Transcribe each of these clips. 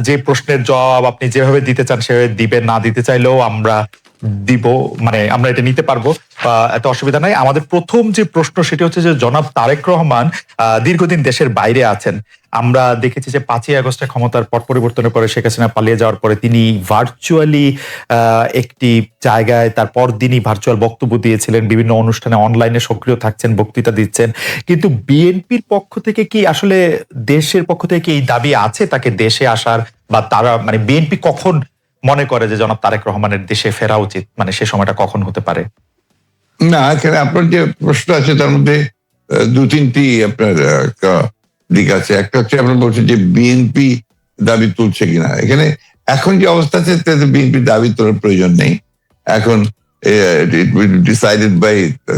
যে প্রশ্নের জবাব আপনি যেভাবে দিতে চান সেভাবে দিবেন, না দিতে চাইলেও আমরা দিব, মানে আমরা এটা নিতে পারবো, এত অসুবিধা নাই। আমাদের প্রথম যে প্রশ্ন সেটি হচ্ছে যে জনাব তারেক রহমান দীর্ঘদিন দেশের বাইরে আছেন। আমরা দেখেছি যে 5ই আগস্টে ক্ষমতার পট পরিবর্তনের পরে শেখ হাসিনা পালিয়ে যাওয়ার পরে তিনি ভার্চুয়ালি একটি জায়গায় তার পরদিনই ভার্চুয়াল বক্তব্য দিয়েছিলেন, বিভিন্ন অনুষ্ঠানে অনলাইনে সক্রিয় থাকছেন, বক্তৃতা দিচ্ছেন। কিন্তু বিএনপির পক্ষ থেকে কি আসলে, দেশের পক্ষ থেকে কি এই দাবি আছে তাকে দেশে আসার, বা তারা মানে বিএনপি কখন মনে করে যে জনাব তারেক রহমানের দেশে ফেরা উচিত, মানে সে সময়টা কখন হতে পারে? না, এখানে আপনার যে প্রশ্ন আছে তার মধ্যে দু তিনটি আপনার দিক আছে। একটা হচ্ছে আপনার বলছেন যে বিএনপি দাবি তুলছে কিনা। এখানে এখন যে অবস্থা আছে তাতে বিএনপি দাবি তোলার প্রয়োজন নেই। এখন decided by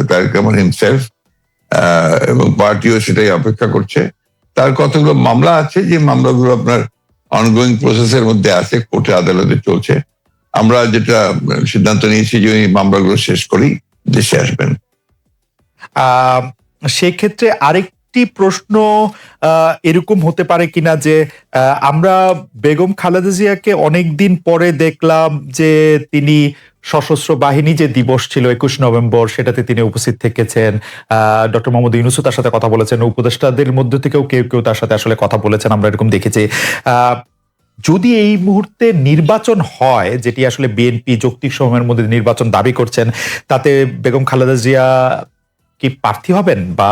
Tarek Rahman himself, এবং পার্টিও সেটাই অপেক্ষা করছে। তার কতগুলো মামলা আছে, যে মামলাগুলো আপনার অনগোয়িং প্রসেসের মধ্যে আছে, কোর্টে আদালতে চলছে। আমরা যেটা সিদ্ধান্ত নিয়েছি যে এই মামলাগুলো শেষ করেই দেশে আসবেন। সেক্ষেত্রে আরেকটি প্রশ্ন এরকম হতে পারে কিনা যে আমরা বেগম খালেদা জিয়াকে অনেকদিন পরে দেখলাম যে তিনি সশস্ত্র বাহিনী যে দিবস ছিল 21 নভেম্বর, সেটাতে তিনি উপস্থিত থেকেছেন। ডক্টর মোহাম্মদ ইউনূসও তার সাথে কথা বলেছেন, উপদেষ্টাদের মধ্য থেকেও কেউ কেউ তার সাথে আসলে কথা বলেছেন, আমরা এরকম দেখেছি। যদি এই মুহূর্তে নির্বাচন হয়, যেটি আসলে বিএনপি যৌক্তিক সময়ের মধ্যে নির্বাচন দাবি করছেন, তাতে বেগম খালেদা জিয়া কি প্রার্থী হবেন, বা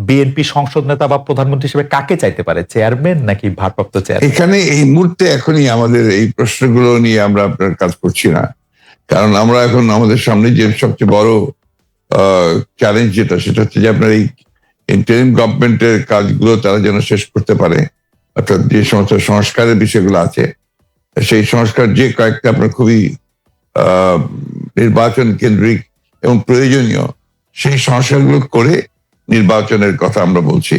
বিএনপি সংসদ নেতা বা প্রধানমন্ত্রী হিসেবে কাকে চাইতে পারে, চেয়ারম্যান নাকি ভারপ্রাপ্ত চেয়ারম্যান? এখানে এই মুহূর্তে এখনই আমাদের এই প্রশ্নগুলো নিয়ে আমরা আপনার কাজ করছি না, কারণ আমরা এখন আমাদের সামনে যে সবচেয়ে বড় চ্যালেঞ্জ যেটা, সেটা হচ্ছে যে আপনার এই ইন্টারিম গভর্নমেন্টের কাজগুলো তারা যেন শেষ করতে পারে, অর্থাৎ যে সমস্ত সংস্কারের বিষয়গুলো আছে, সেই সংস্কার যে কয়েকটা আপনার খুবই নির্বাচন কেন্দ্রিক এবং প্রয়োজনীয়, সেই সংস্কারগুলো করে নির্বাচনের কথা আমরা বলছি,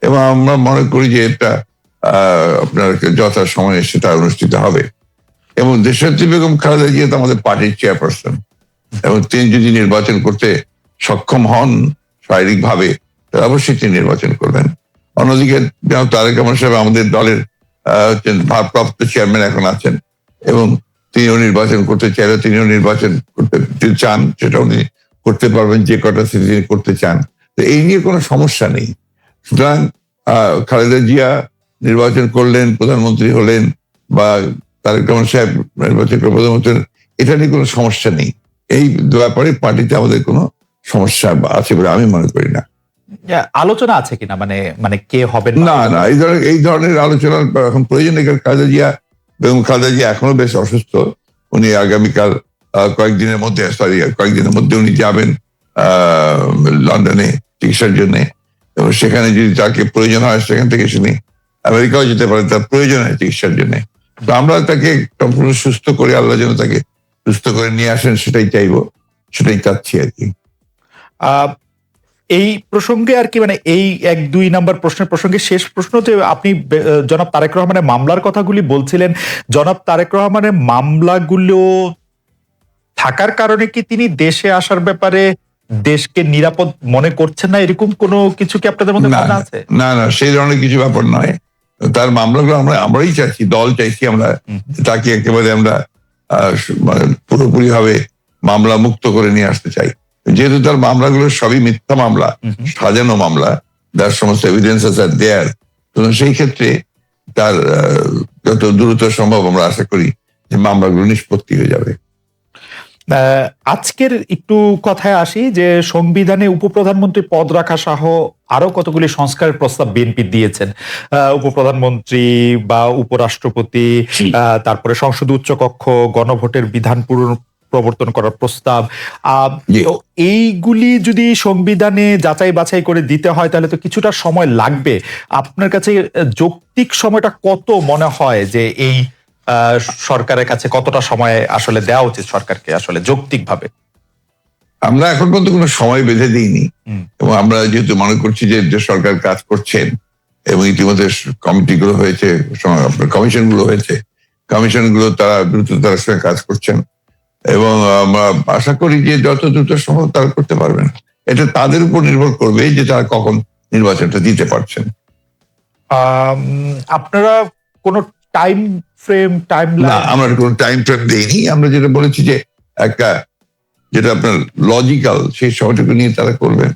এবং আমরা মনে করি যে এটা আপনার যথা সময়ে সেটা অনুষ্ঠিত হবে। এবং দেশনেত্রী বেগম খালেদা জিয়া তো আমাদের পার্টির চেয়ারপারসন, এবং তিনি যদি নির্বাচন করতে সক্ষম হন শারীরিকভাবে, তাহলে অবশ্যই তিনি নির্বাচন করবেন। অন্যদিকে তারেক রহমান সাহেব আমাদের দলের ভারপ্রাপ্ত চেয়ারম্যান এখন আছেন, এবং তিনিও নির্বাচন করতে চাইলে তিনিও নির্বাচন করতে চান, সেটা উনি করতে পারবেন যে কটা তিনি করতে চান। তো এই নিয়ে কোনো সমস্যা নেই। সুতরাং খালেদা জিয়া নির্বাচন করলেন, প্রধানমন্ত্রী হলেন, বা তারেক রহমান সাহেব নির্বাচন করে প্রধানমন্ত্রী, এটা নিয়ে কোনো সমস্যা নেই। এই ব্যাপারে পার্টিতে আমাদের কোনো সমস্যা আছে বলে আমি মনে করি না। আলোচনা আছে কিনা, মানে কে হবে? না, এই ধরনের আলোচনার এখন প্রয়োজন নেই। খালেদা জিয়া, বেগম খালেদা জিয়া এখনো বেশ অসুস্থ। উনি আগামীকাল কয়েকদিনের মধ্যে উনি যাবেন লন্ডনে চিকিৎসার জন্য, এবং সেখানে যদি তাকে প্রয়োজন হয় সেখান থেকে তিনি আমেরিকাও যেতে পারেন তার প্রয়োজন হয় চিকিৎসার জন্য। তো আমরা তাকে সম্পূর্ণ সুস্থ করে, আল্লাহ যেন তাকে সুস্থ করে নিয়ে আসেন, সেটাই চাইবো, সেটাই চাচ্ছি আর কি। এই প্রসঙ্গে আর কি, মানে এই 1-2 নাম্বার প্রশ্নের প্রসঙ্গে শেষ প্রশ্ন, যে আপনি জনাব তারেক রহমানের মামলার কথাগুলি বলছিলেন, জনাব তারেক রহমানের মামলাগুলো থাকার কারণে কি তিনি দেশে আসার ব্যাপারে দেশকে নিরাপদ মনে করছেন না, এরকম কোনো কিছু কি আপনাদের মধ্যে ভাবনা আছে? না, সেই ধরনের কিছু ব্যাপার নয়। তার মামলাগুলো আমরাই চাইছি, দল চাইছি আমরা তাকে একেবারে আমরা পুরোপুরি ভাবে মামলা মুক্ত করে নিয়ে আসতে চাই। যেহেতু তার মামলাগুলো সবই মিথ্যা মামলা, সাজানো মামলা, তার সমস্ত এভিডেন্সেস আর দেয়ার, তো সেই ক্ষেত্রে তার যত দ্রুত সম্ভব আমরা আশা করি যে মামলাগুলো নিষ্পত্তি হয়ে যাবে। আজকের একটু কথায় আসি, যে সংবিধানে উপপ্রধানমন্ত্রী পদ রাখা সহ আরো কতগুলি সংস্কারের প্রস্তাব বিএনপি দিয়েছেন। উপপ্রধানমন্ত্রী বা উপরাষ্ট্রপতি, তারপরে সংসদ উচ্চকক্ষ, গণভোটের বিধান প্রবর্তন করার প্রস্তাব, এইগুলি যদি সংবিধানে যাচাই বাছাই করে দিতে হয় তাহলে তো কিছুটা সময় লাগবে। আপনার কাছে যৌক্তিক সময়টা কত মনে হয়, যে এই সরকারের কাছে কতটা সময় আসলে দেওয়া উচিত সরকারকে আসলে যৌক্তিকভাবে? আমরা এখন পর্যন্ত কোনো সময় বেঁধে দিইনি, এবং আমরা যেহেতু মনে করছি যে সরকার কাজ করছেন, এবং ইতিমধ্যে কমিটিগুলো হয়েছে, কমিশনগুলো তারা দ্রুততার সঙ্গে কাজ করছেন, এবং আমরা আশা করি যে যত দ্রুত সম্ভব তারা করতে পারবেন। এটা তাদের উপর নির্ভর করবে যে তারা কখন নির্বাচনটা দিতে পারছেন। আপনারা কোনো টাইম ফ্রেম, টাইম না, লাইন? আমরা কোনো টাইম ফ্রেম দেইনি। আমরা যেটা বলেছি যে একটা যেটা আপনার লজিক্যাল সেই সময়টুকু নিয়ে তারা করবেন।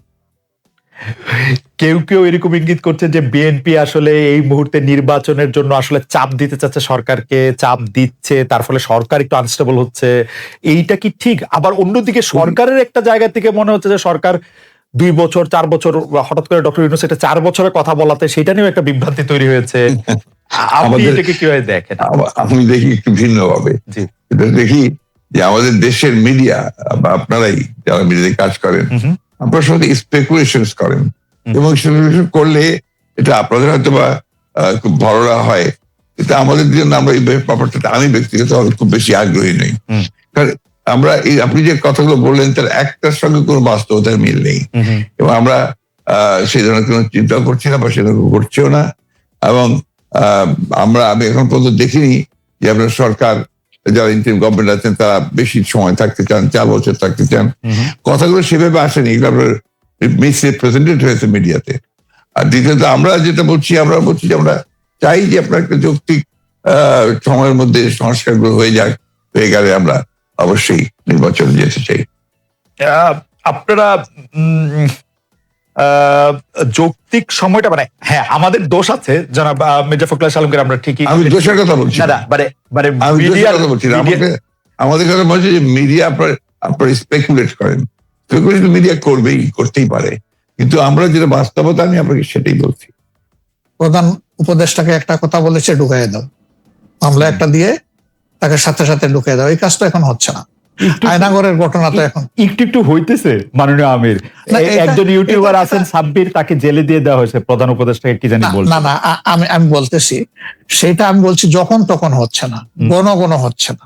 কেউ কেউ এরকম ইঙ্গিত করছে যে বিএনপি আসলে এই মুহূর্তে নির্বাচনের জন্য আসলে চাপ দিতে চাচ্ছে, সরকারকে চাপ দিচ্ছে, তার ফলে সরকার একটু আনস্টেবল হচ্ছে। এইটা কি ঠিক? আবার অন্যদিকে সরকারের একটা জায়গা থেকে মনে হচ্ছে যে সরকার 2 বছর 4 বছর, হঠাৎ করে ডক্টর ইউনূস এটা 4 বছরের কথা বলাতে সেটা নিয়েও একটা বিভ্রান্তি তৈরি হয়েছে। আপনি আমাদের এটাকে কিভাবে দেখেন? আমি দেখি একটু ভিন্নভাবে। জি। এটা দেখি যে আমাদের দেশের মিডিয়া বা আপনারাই যারা মিডিয়াতে কাজ করেন, আপনার সাথে স্পেকুলেশন করেন এবং স্পেকুলেশন করলে এটা আপনাদের হয়তো বা খুব ভররা হয়, কিন্তু আমাদের জন্য আমরা এই ব্যাপারটা আমি ব্যক্তিগত খুব বেশি আগ্রহী নই। কারণ আমরা আপনি যে কথাগুলো বললেন তার একটার সঙ্গে কোনো বাস্তবতার মিল নেই এবং আমরা সেই ধরনের কোনো চিন্তা করছি না বা সেরকম করছিও না। এবং আমি এখন পর্যন্ত দেখিনি যে আপনার সরকার যারা ইন্টারিম গভর্নমেন্ট আছেন তারা বেশি সময় থাকতে চান, 4 বছর থাকতে চান। কথাগুলো সেভাবে আসেনি, এগুলো আপনার মিসরিপ্রেজেন্টেড হয়েছে মিডিয়াতে। আর দ্বিতীয়ত আমরা যেটা বলছি, আমরা বলছি যে আমরা চাই যে আপনার একটা যৌক্তিক সময়ের মধ্যে সংস্কারগুলো হয়ে গেলে আমরা অবশ্যই নির্বাচনে যেতে চাই। আপনারা যৌক্তিক সময়টা, মানে হ্যাঁ আমাদের দোষ আছে জনাব মির্জা ফখরুল আলমগীর, আমরা ঠিকই। আমি দোষের কথা বলছি না, মানে আমি দোষের কথা বলছি না। আমাদের কথা বলছি যে মিডিয়া আপনার স্পেকুলেট করেন, স্পেকুলেট মিডিয়া করতেই পারে, কিন্তু আমরা যেটা বাস্তবতা আমি আপনাকে সেটাই বলছি। প্রধান উপদেষ্টাকে একটা কথা বলেছে, ঢুকাই দাও, মামলা একটা দিয়ে তাকে সাথে সাথে ঢুকাই দাও। এই কাজটা এখন হচ্ছে না। আয়নাগরের ঘটনা তো এখন একটু হইতেছে। মাননীয় আমির, একজন ইউটিউবার আছেন সাব্বির, তাকে জেলে দিয়ে দেওয়া হয়েছে প্রধান উপদেষ্টাকে কি জানি বলছে। না, আমি বলতেছি সেটা, আমি বলছি যখন তখন হচ্ছে না, ঘন হচ্ছে না।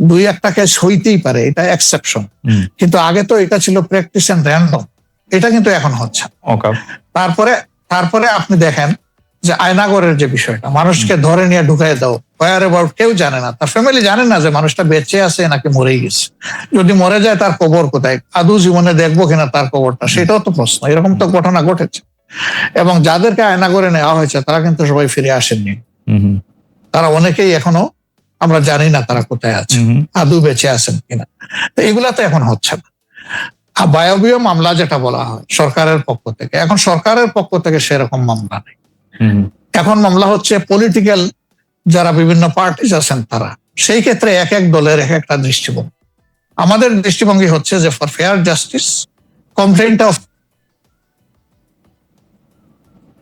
2-1টা কেস হইতেই পারে, এটা এক্সেপশন, কিন্তু আগে তো এটা ছিল প্র্যাকটিস এন্ড র্যান্ডম। এটা কিন্তু এখন হচ্ছে। তারপরে আপনি দেখেন যে আয়নাগরের যে বিষয়টা, মানুষকে ধরে নিয়ে ঢুকাই দাও, হোয়ার অ্যাবাউট, কেউ জানে না, তার ফ্যামিলি জানে না যে মানুষটা বেঁচে আছে নাকি মরেই গেছে। যদি মরে যায় তার কবর কোথায়, আদৌ জীবনে দেখবো কিনা তার কবরটা, সেটাও তো প্রশ্ন। এরকম তো ঘটনা ঘটেছে। এবং যাদেরকে আয়নাগরে নেওয়া হয়েছে তারা কিন্তু সবাই ফিরে আসেননি। তারা অনেকেই এখনো আমরা জানি না তারা কোথায় আছে, আদৌ বেঁচে আছেন কিনা। তো এগুলা তো এখন হচ্ছে না। আর বায়বীয় মামলা যেটা বলা হয় সরকারের পক্ষ থেকে, এখন সরকারের পক্ষ থেকে সেরকম মামলা নেই। এখন মামলা হচ্ছে পলিটিক্যাল যারা বিভিন্ন পার্টিজ আছেন তারা, সেই ক্ষেত্রে এক এক দলের এক একটা দৃষ্টিভঙ্গি। আমাদের দৃষ্টিভঙ্গি হচ্ছে যে for fair justice, complaint of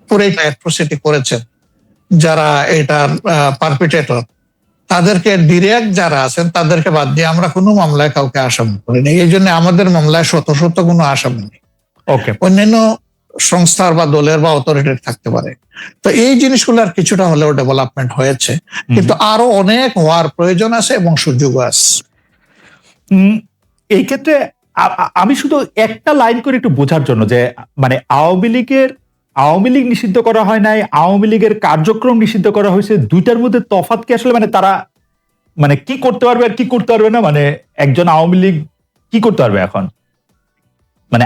পুরো অ্যাট্রোসিটি করেছেন যারা এটার পারপিটেটর, তাদেরকে ডিরেক্ট যারা আছেন তাদেরকে বাদ দিয়ে আমরা কোনো মামলায় কাউকে আসামি করিনি। এই জন্য আমাদের মামলায় শত কোনো আসামি নেই। অন্যান্য সংস্থার বা দলের বা অথরিটির থাকতে পারে। তো এই জিনিসগুলোর কিছুটা হলেও ডেভেলপমেন্ট হয়েছে, কিন্তু আরো অনেক হওয়ার প্রয়োজন আছে এবং সুযোগ আছে। এই ক্ষেত্রে আমি শুধু একটা লাইন করে একটু বোঝার জন্য, যে মানে আওয়ামী লীগ নিষিদ্ধ করা হয় নাই, আওয়ামী লীগের কার্যক্রম নিষিদ্ধ করা হয়েছে, দুইটার মধ্যে তফাৎ কি আসলে? মানে তারা মানে কি করতে পারবে আর কি করতে পারবে না, মানে একজন আওয়ামী লীগ কি করতে পারবে এখন? মানে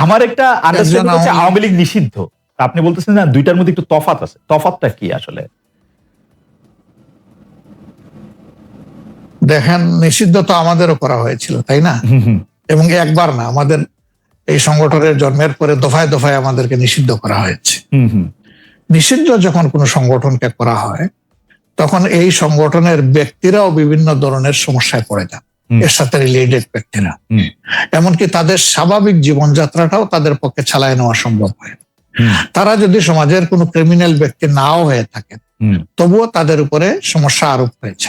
আমার একটা আন্ডারস্ট্যান্ডিং হচ্ছে আওয়ামী লীগ নিষিদ্ধ, আপনি বলতেছেন না দুইটার মধ্যে একটু তফাৎ আছে। তফাৎটা কি আসলে? দেখেন, নিষিদ্ধ তো আমাদেরও করা হয়েছিল, তাই না? এবং একবার না, আমাদের এই সংগঠনের জন্মের পরে দফায় দফায় আমাদেরকে নিষিদ্ধ করা হয়েছে। নিষিদ্ধ যখন কোনো সংগঠনকে করা হয় তখন এই সংগঠনের ব্যক্তিরাও বিভিন্ন ধরনের সমস্যায় পড়ে যান, এর সাথে রিলেটেড ব্যক্তিরা। এমনকি তাদের স্বাভাবিক জীবনযাত্রাটাও তাদের পক্ষে চালায় নেওয়া সম্ভব হয়। তারা যদি সমাজের কোনো ক্রিমিনাল ব্যক্তি নাও হয়ে থাকেন, তবুও তাদের উপরে সমস্যা আরোপ হয়েছে।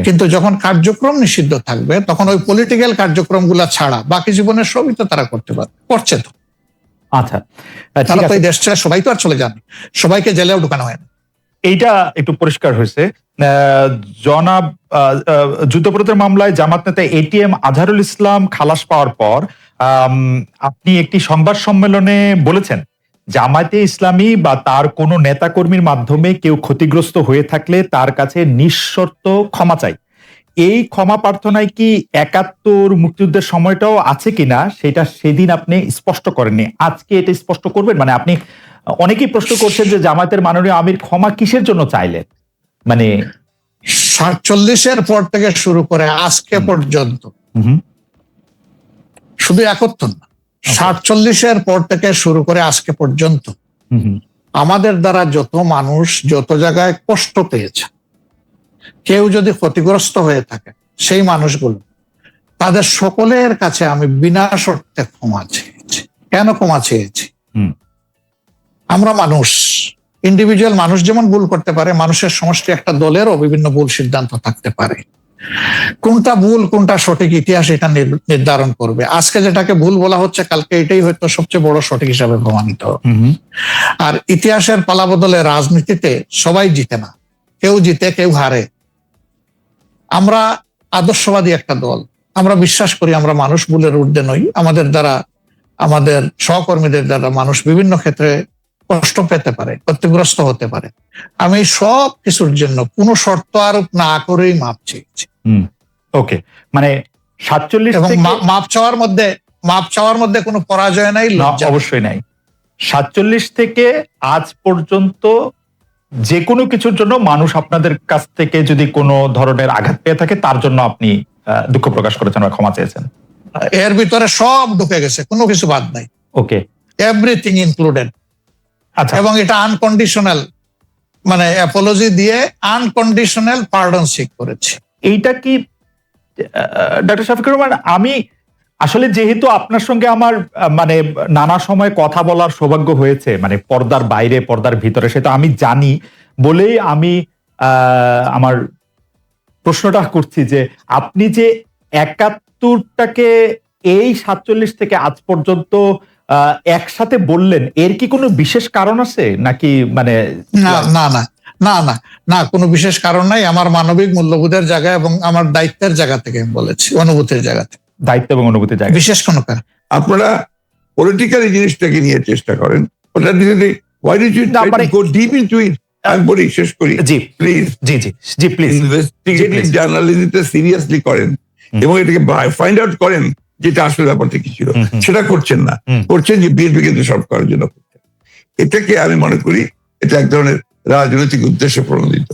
কিন্তু যখন কার্যক্রম নিষিদ্ধ থাকবে তখন ওই পলিটিক্যাল কার্যক্রমগুলা ছাড়া বাকি জীবনের সবই তো তারা করতে পারবে, করছে তো। আচ্ছা, তারা তো এই দেশ ছেড়ে সবাই তো আর চলে যান, সবাইকে জেলেও ঢুকানো হয় না। এইটা একটু পরিষ্কার হয়েছে। জনাব যুদ্ধাপরাধের মামলায় জামাত নেতা এটিএম আজহারুল ইসলাম খালাস পাওয়ার পর আপনি একটি সংবাদ সম্মেলনে বলেছেন, জামায়াতে ইসলামী বা তার কোনো নেতাকর্মীর মাধ্যমে কেউ ক্ষতিগ্রস্ত হয়ে থাকলে তার কাছে নিঃশর্ত ক্ষমা চাই। এই ক্ষমা প্রার্থনায় কি ৭১ মুক্তিযুদ্ধের সময়টাও আছে কিনা সেটা সেদিন আপনি স্পষ্ট করেননি, আজকে এটা স্পষ্ট করবেন? মানে আপনি অনেকেই প্রশ্ন করছেন যে জামায়াতের মাননীয় আমির ক্ষমা কিসের জন্য চাইলেন, মানে 47-এর পর থেকে শুরু করে আজকে পর্যন্ত, শুধু 71 না, 47-এর পর থেকে শুরু করে আজকে পর্যন্ত আমাদের দ্বারা যত মানুষ যত জায়গায় কষ্ট পেয়েছে, কেউ যদি ক্ষতিগ্রস্ত হয়ে থাকে, সেই মানুষগুলো তাদের সকলের কাছে আমি বিনা শর্তে ক্ষমা চেয়েছি। কেন ক্ষমা চেয়েছি? আমরা মানুষ, ইন্ডিভিজুয়াল মানুষ যেমন ভুল করতে পারে, মানুষের সমষ্টি একটা দলেরও বিভিন্ন ভুল সিদ্ধান্ত থাকতে পারে। কোনটা ভুল কোনটা সঠিক ইতিহাস এটা নির্ধারণ করবে। আজকে যেটাকে ভুল বলা হচ্ছে, কালকে এটাই হয়তো সবচেয়ে বড় সঠিক হিসাবে প্রমাণিত। আর ইতিহাসের পালাবদলে রাজনীতিতে সবাই জিতে না, কেউ জিতে কেউ হারে। আমরা আদর্শবাদী একটা দল, আমরা বিশ্বাস করি আমরা মানুষ ভুলের ঊর্ধ্বে নই। আমাদের দ্বারা, আমাদের সহকর্মীদের দ্বারা মানুষ বিভিন্ন ক্ষেত্রে কষ্ট পেতে পারে, ক্ষতিগ্রস্ত হতে পারে। আমি সব কিছুর জন্য কোনো শর্ত আরোপ না করেই মাপ চেয়েছি। ওকে, মানে 47 এবং মাপ চাওয়ার মধ্যে কোনো পরাজয় নাই, অবশ্যই নাই। 47 থেকে আজ পর্যন্ত যে কোনো কিছুর জন্য মানুষ আপনাদের কাছ থেকে যদি কোনো ধরনের আঘাত পেয়ে থাকে, তার জন্য আপনি দুঃখ প্রকাশ করেছেন বা ক্ষমা চেয়েছেন। এর ভিতরে সব ঢুকে গেছে, কোনো কিছু বাদ নাই। ওকে, এভরিথিং ইনক্লুডেড। আচ্ছা, এবং এটা আনকন্ডিশনাল, মানে অ্যাপোলজি দিয়ে আনকন্ডিশনাল পার্ডন সিক করেছে। এইটা কি ডক্টর শফিকুর রহমান, আমি আসলে যেহেতু আপনার সঙ্গে আমার মানে নানা সময় কথা বলার সৌভাগ্য হয়েছে, মানে পর্দার বাইরে পর্দার ভিতরে, সেটা আমি জানি বলেই আমি আমার প্রশ্নটা করছি যে আপনি যে 71টাকে এই 47 থেকে আজ পর্যন্ত একসাথে বললেন, এর কি কোনো বিশেষ কারণ আছে নাকি? মানে না, কোনো বিশেষ কারণ নাই। আমার মানবিক মূল্যবোধের জায়গা এবং আমার দায়িত্বের জায়গা থেকে আমি বলেছি, অনুভূতির জায়গা থেকে। দায়িত্ব এবং অনুভূতির জায়গা, বিশেষ কোনো কারণ। আপনারা পলিটিক্যালি জিনিসটাকে নিয়ে চেষ্টা করেন, ওটা দিয়ে why did you go deep into it? আমি বলি, শেষ করি প্লিজ। জি প্লিজ। ইনভেস্টিগেটিভ জার্নালিজমটা সিরিয়াসলি করেন এবং এটাকে ফাইন্ড আউট করেন যেটা আসলে ব্যাপারটা কি ছিল। সেটা করছেন না, করছেন যে বিএনপি কিন্তু সব করার জন্য করছেন। এটাকে আমি মনে করি এটা এক ধরনের রাজনৈতিক উদ্দেশ্যে প্রণোদিত।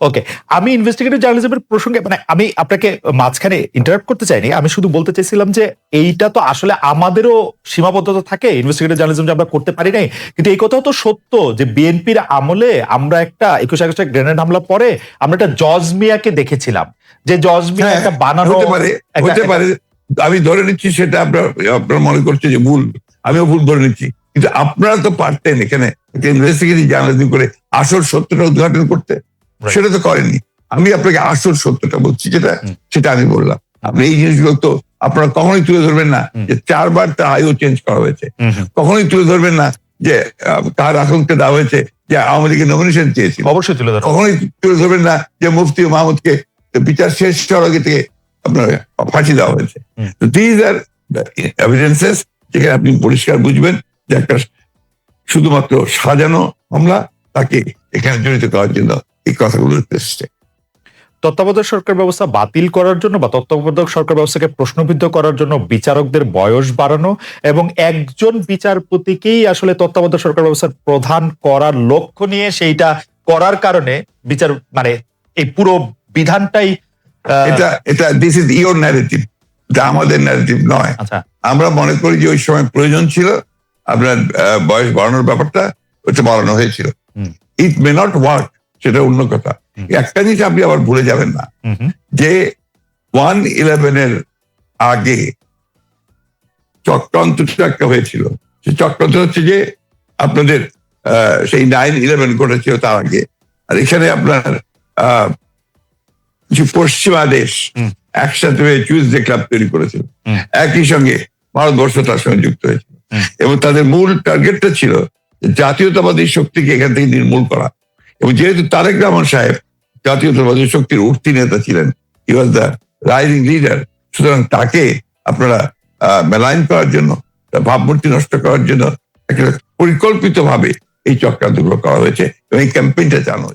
ওকে, আমি ইনভেস্টিগেটিভ জার্নালিজমের প্রসঙ্গে, মানে আমি আপনাকে মাঝখানে ইন্টারাপ্ট করতে চাইনি, আমি শুধু বলতে চাইছিলাম যে এইটা তো আসলে আমাদেরও সীমাবদ্ধতা থাকে, ইনভেস্টিগেটিভ জার্নালিজম যে আমরা করতে পারি নাই। কিন্তু এই কথাও তো সত্য যে বিএনপির আমলে আমরা একটা 21 আগস্টের গ্রেনেড হামলা পরে আমরা একটা জজ মিয়াকে দেখেছিলাম, যে জজ মিয়া একটা বানানো হতে পারে। আমি ধরে নিচ্ছি সেটা আপনারা মনে করছে যে ভুল, আমিও ভুল ধরে নিচ্ছি, কিন্তু আপনারা তো পারতেন এখানে একটা ইনভেস্টিগেটিভ জার্নালিজম করে আসল সত্যটা উদ্ঘাটন করতে, সেটা তো করেননি। আমি আপনাকে আসল সত্যটা বলছি, সেটা আমি বললাম। আপনি এই জিনিসগুলো তো আপনারা কখনোই তুলে ধরবেন না যে 4 বার তার আয়ু চেঞ্জ করা হয়েছে, কখনোই তুলে ধরবেন না যে কার আকাঙ্ক্ষা দেওয়া হয়েছে যে আওয়ামী লীগের নমিনেশন চেয়েছিল, অবশ্যই তুলে ধরবেন। কখনোই তুলে ধরবেন না যে মুফতি মাহমুদকে বিচার শেষ হওয়ার আগে থেকে আপনার ফাঁসি দেওয়া হয়েছে। তো দিস আর এভিডেন্সেস যেখানে আপনি পরিষ্কার বুঝবেন যে একটা শুধুমাত্র সাজানো হামলা, তাকে এখানে জড়িত করার জন্য এই কথাগুলো এসছে। তত্ত্বাবধায়ক সরকার ব্যবস্থা বাতিল করার জন্য বা তত্ত্বাবধায়ক সরকার ব্যবস্থাকে প্রশ্নবিদ্ধ করার জন্য বিচারকদের বয়স বাড়ানো এবং একজন বিচারপতিকেই আসলে তত্ত্বাবধায়ক সরকার ব্যবস্থার প্রধান করার লক্ষ্য নিয়ে সেইটা করার কারণে বিচার, মানে এই পুরো বিধানটাই এটা দিস ইজ ইওর ন্যারেটিভ, এটা আমাদের ন্যারেটিভ নয়। আচ্ছা, আমরা মনে করি যে ওই সময় প্রয়োজন ছিল আপনার বয়স বাড়ানোর ব্যাপারটা, ওটা বাড়ানো হয়েছিল। ইট মে নট ওয়ার্ক, সেটা অন্য কথা। একটা জিনিস আপনি আবার ভুলে যাবেন না যে 1/11 আগে চক্রান্তটা একটা হয়েছিল। সে চক্রান্ত হচ্ছে যে আপনাদের সেই 9/11 ঘটেছিল তার আগে, আর এখানে আপনার কিছু পশ্চিমা দেশ একসাথে হয়ে চুইজডে ক্লাব তৈরি করেছিল, একই সঙ্গে ভারতবর্ষ তার সঙ্গে যুক্ত হয়েছিল এবং তাদের মূল টার্গেটটা ছিল জাতীয়তাবাদী শক্তিকে এখান থেকে নির্মূল করা। এবং যেহেতু তারেক রহমান সাহেব জাতীয়তাবাদী শক্তির উঠতি নেতা ছিলেন, হি ওয়াজ দ্য রাইজিং লিডার, সুতরাং তাকে আপনারা মেলাইন করার জন্য, ভাবমূর্তি নষ্ট করার জন্য একটা পরিকল্পিতভাবে এই চক্রান্তগুলো করা হয়েছে এবং এই ক্যাম্পেইনটা চালানো হয়েছে।